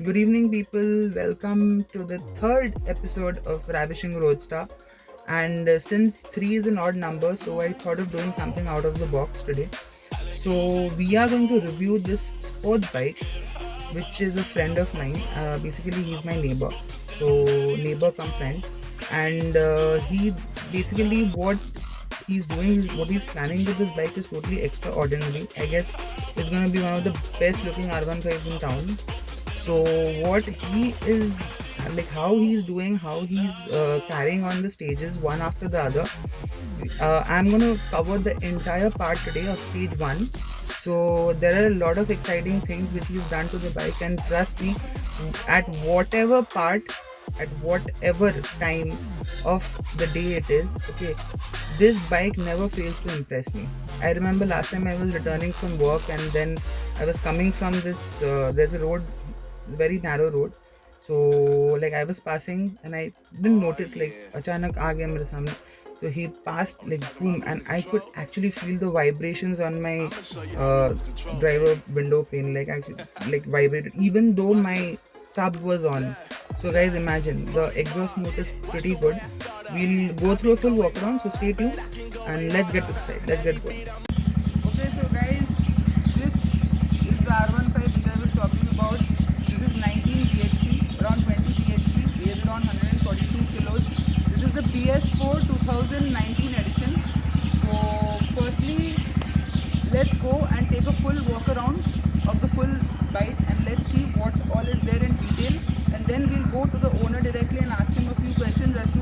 Good evening, people. Welcome to the third episode of Ravishing Roadster. And since 3 is an odd number, so I thought of doing something out of the box today. So, we are going to review this sports bike, which is a friend of mine. Basically, he's my neighbor. So, neighbor come friend. And he basically, what he's planning with this bike is totally extraordinary. I guess it's going to be one of the best looking R15s in town. So what he is like, how he's doing, how he's carrying on the stages one after the other. I'm going to cover the entire part today of stage one. So there are a lot of exciting things which he's done to the bike, and trust me, at whatever part, at whatever time of the day it is, okay, this bike never fails to impress me. I remember last time I was returning from work, and then I was coming from this there's a road, very narrow road. So like I was passing and I didn't notice, like achanak aa gaya mere samne. So he passed like boom, and I could actually feel the vibrations on my driver window pane, like actually like vibrated even though my sub was on. So guys, imagine the exhaust note is pretty good. We'll go through a full walk around, so stay tuned and let's get to the side. Let's get going. Okay, so guys, this is the R15 which I was talking about. This is 19 bhp, around 20 bhp, weighs around 142 kilos. This is the PS4 2019 edition. So firstly, let's go and take a full walk around of the full bike and let's see what all is there in detail. And then we'll go to the owner directly and ask him a few questions as to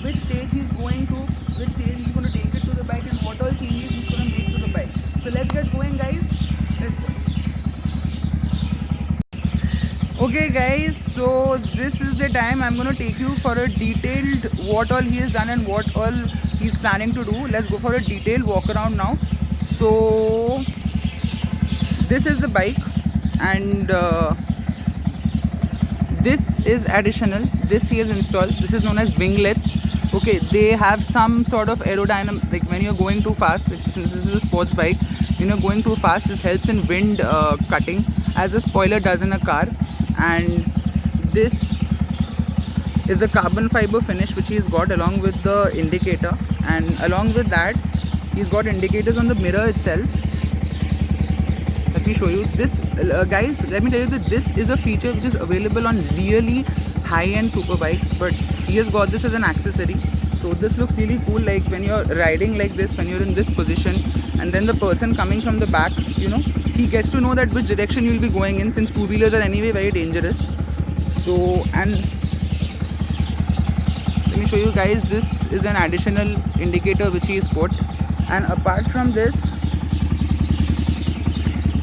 which stage he's going to, which stage he's going to take it to the bike, and what all changes he's going to make to the bike. So let's get going, guys. Let's go. Okay guys, so this is the time I'm going to take you for a detailed what all he has done and what all he's planning to do. Let's go for a detailed walk around now. So this is the bike, and this is additional. This he has installed. This is known as winglets. Okay, they have some sort of aerodynamic, like when you're going too fast, since this is a sports bike, when you're going too fast, this helps in wind cutting, as a spoiler does in a car. And this is the carbon fiber finish which he's got along with the indicator, and along with that he's got indicators on the mirror itself. Let me show you this, guys. Let me tell you that this is a feature which is available on really high-end super bikes, but he has got this as an accessory. So this looks really cool, like when you're riding like this, when you're in this position, and then the person coming from the back, he gets to know that which direction you'll be going in, since two-wheelers are anyway very dangerous. So, and let me show you guys, this is an additional indicator which he's put. And apart from this,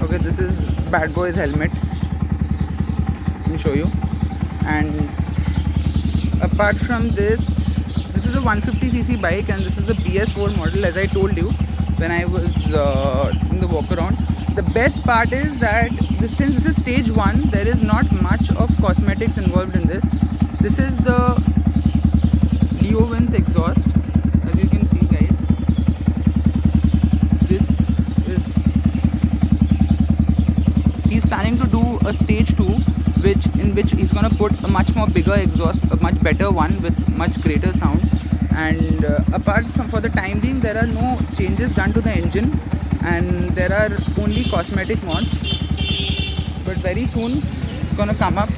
okay, this is bad boy's helmet. Let me show you. And apart from this is a 150cc bike, and this is the PS4 model, as I told you when I was in the walk around. The best part is that since this is stage 1, there is not much of cosmetics involved in this. This is the Leowins exhaust, as you can see, guys. This is, he's planning to do a stage 2, in which he's going to put a much more bigger exhaust, a much better one with much greater sound. And apart from, for the time being, there are no changes done to the engine, and there are only cosmetic mods, but very soon it's gonna come up.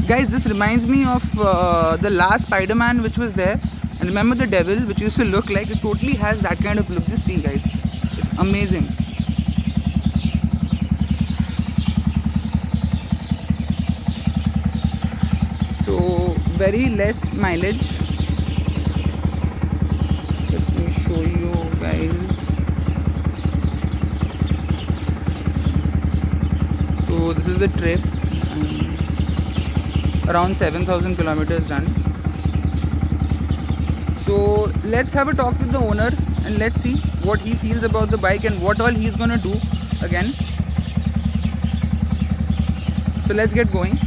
Guys, this reminds me of the last Spider-Man which was there, and remember the devil which used to look like, it totally has that kind of look. Just see, guys, it's amazing. So very less mileage. Let me show you guys. So this is the trip, around 7,000 kilometers done. So let's have a talk with the owner and let's see what he feels about the bike and what all he's gonna do again. So let's get going.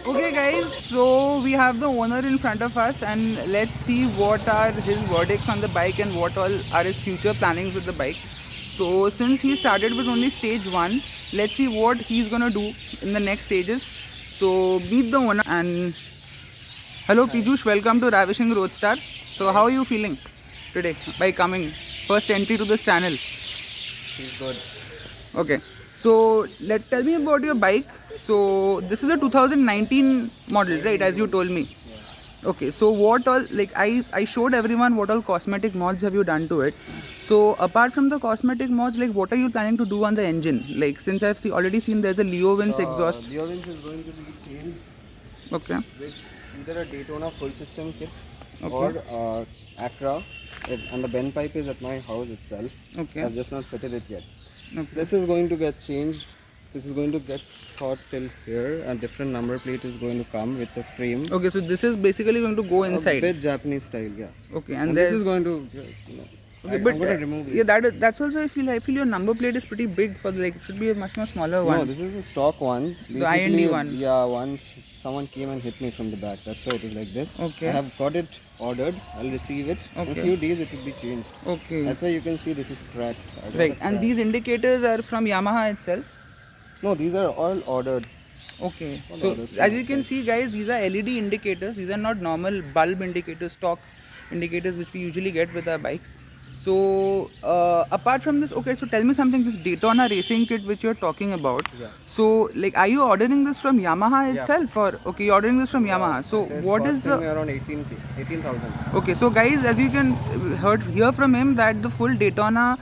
Okay guys, so we have the owner in front of us, and let's see what are his verdicts on the bike and what all are his future plannings with the bike. So since he started with only stage 1, let's see what he's gonna do in the next stages. So meet the owner. And hello Piyush, welcome to Ravishing Roadstar. So how are you feeling today by coming first entry to this channel? He's good. Okay, so tell me about your bike. So this is a 2019 model, right? As you told me. Yeah. Okay, so what all, like I showed everyone what all cosmetic mods have you done to it. So apart from the cosmetic mods, like what are you planning to do on the engine? Like since I've already seen there's a Leo Wins exhaust. Leo Wins is going to be changed Okay. with either a Daytona full system kit Okay. or Acra. And the bend pipe is at my house itself. Okay. I've just not fitted it yet. Okay. This is going to get changed. This is going to get shot till here. A different number plate is going to come with the frame. Okay, so this is basically going to go A inside. bit Japanese style, yeah. Okay, And this is there's- going to, Okay, I'm but going to remove this. yeah, that's also I feel your number plate is pretty big for like it should be a much more smaller one. No, this is the stock ones. The IND one. Yeah, once someone came and hit me from the back. That's why it is like this. Okay. I have got it ordered. I'll receive it. In Okay. a few days it will be changed. Okay. That's why you can see this is cracked. I got Right, it and cracked. these indicators are from Yamaha itself. No, these are all ordered. Okay, All so ordered from as you can see, guys, these are LED indicators. These are not normal bulb indicators, stock indicators which we usually get with our bikes. So apart from this, okay, so tell me something. This Daytona racing kit which you're talking about. Yeah. So like, are you ordering this from Yamaha Yeah. itself, or okay, you're ordering this from Yamaha? So It is what is costing me the around 18,000. Okay, so guys, as you can hear from him that the full Daytona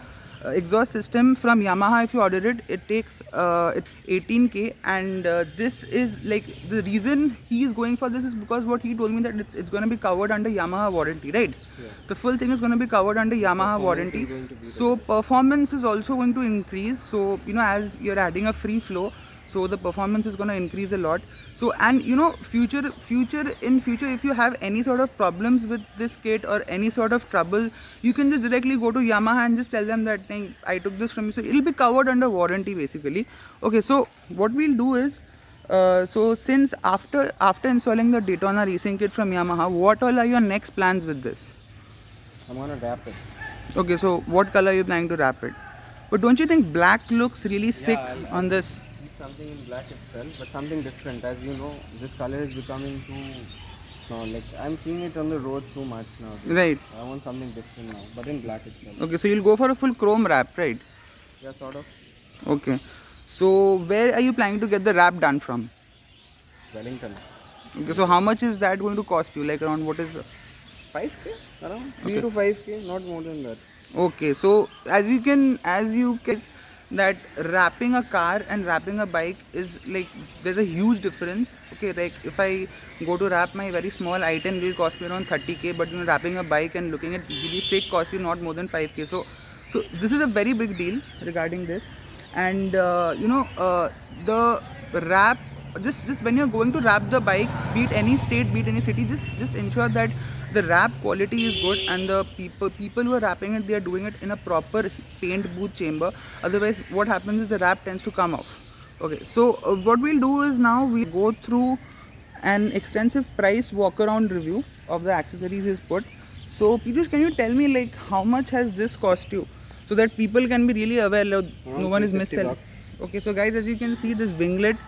exhaust system from Yamaha, if you order it, it takes 18k, and this is like the reason he is going for this is because what he told me that it's going to be covered under Yamaha warranty, right? Yeah. The full thing is going to be covered under Yamaha Performance warranty. is going to be the So performance is also going to increase. So as you're adding a free flow, so the performance is going to increase a lot. So and future if you have any sort of problems with this kit or any sort of trouble, you can just directly go to Yamaha and just tell them that thing, I took this from you. So it'll be covered under warranty basically. Okay, so what we'll do is so since after installing the Daytona racing kit from Yamaha, what all are your next plans with this? I'm gonna wrap it. Okay, so what color are you planning to wrap it? But don't you think black looks really sick I'll on this? keep something in black itself, but something different. As you know, this color is becoming too. No, like I'm seeing it on the road too much now. Right. I want something different now, but in black itself. Okay, so you'll go for a full chrome wrap, right? Yeah, sort of. Okay. So where are you planning to get the wrap done from? Wellington. Okay, so how much is that going to cost you? Like around what is 5k? Around 3 to 5k, not more than that. Okay, so as you can that wrapping a car and wrapping a bike is like there's a huge difference. Okay, like if I go to wrap my very small i10, it will cost me around 30k, but wrapping a bike and looking at really sick costs you not more than 5k. So this is a very big deal regarding this. And the wrap, just when you're going to wrap the bike, be it any state, be it any city, just ensure that the wrap quality is good, and the people who are wrapping it, they are doing it in a proper paint booth chamber. Otherwise what happens is the wrap tends to come off. Okay, so what we'll do is now we go through an extensive price walk around review of the accessories he's put. So Piyush, can you tell me like how much has this cost you, so that people can be really aware that no one is 350 mis-selling. bucks. Okay, so guys, as you can see, this winglet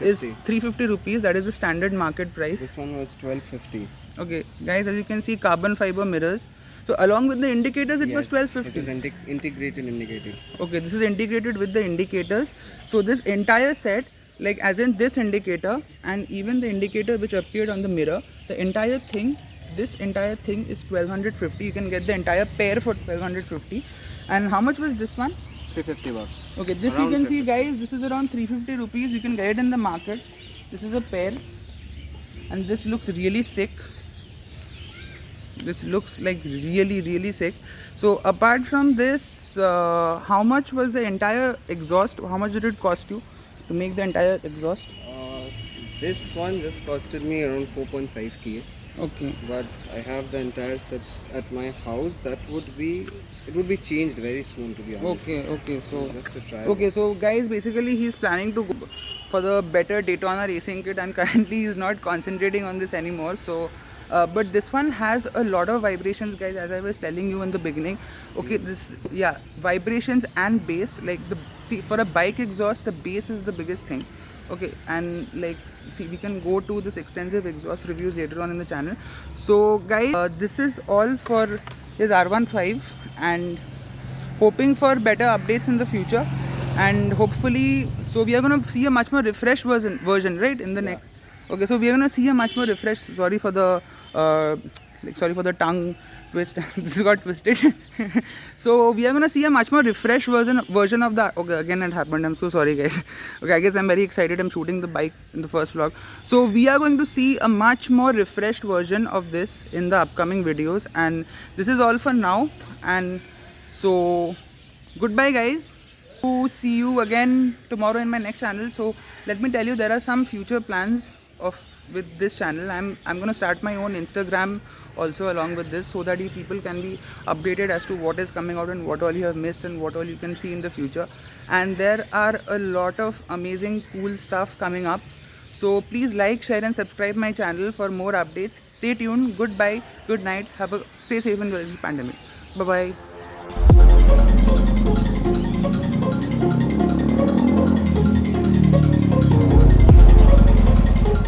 is 350 rupees. That is the standard market price. This one was 1250. Okay, guys, as you can see, carbon fiber mirrors. So along with the indicators, it was 1250. It is integrated indicated. Okay, this is integrated with the indicators. So this entire set, like as in this indicator and even the indicator which appeared on the mirror, the entire thing, this entire thing is 1250. You can get the entire pair for 1250. And how much was this one? 350 bucks. Okay, this Around you can see, guys, this is around 350 rupees. You can get it in the market. This is a pair, and this looks really sick. This looks like really sick. So apart from this, how much was the entire exhaust? How much did it cost you to make the entire exhaust? This one just costed me around 4.5k. Okay. but I have the entire set at my house. That would be, it would be changed very soon, to be honest. Okay. So, Just a try. okay. So, guys, basically, he's planning to go for the better Daytona racing kit, and currently, he's not concentrating on this anymore. So, but this one has a lot of vibrations, guys. As I was telling you in the beginning. Okay, this vibrations and bass. Like for a bike exhaust, the bass is the biggest thing. Okay, and like see, we can go to this extensive exhaust reviews later on in the channel. So guys, this is all for his R15, and hoping for better updates in the future, and hopefully, so we are going to see a much more refreshed version, right, in the next. Okay, so we are going to see a much more refreshed, sorry for the tongue twist. This got twisted. So we are going to see a much more refreshed version of the, okay, again it happened, I'm so sorry, guys. Okay, I guess I'm very excited, I'm shooting the bike in the first vlog. So we are going to see a much more refreshed version of this in the upcoming videos, and this is all for now. And so goodbye, guys. To see you again tomorrow in my next channel. So let me tell you, there are some future plans of with this channel. I'm going to start my own Instagram also along with this, so that you people can be updated as to what is coming out and what all you have missed and what all you can see in the future. And there are a lot of amazing cool stuff coming up. So please like, share and subscribe my channel for more updates. Stay tuned. Goodbye, good night, stay safe in the pandemic. Bye bye.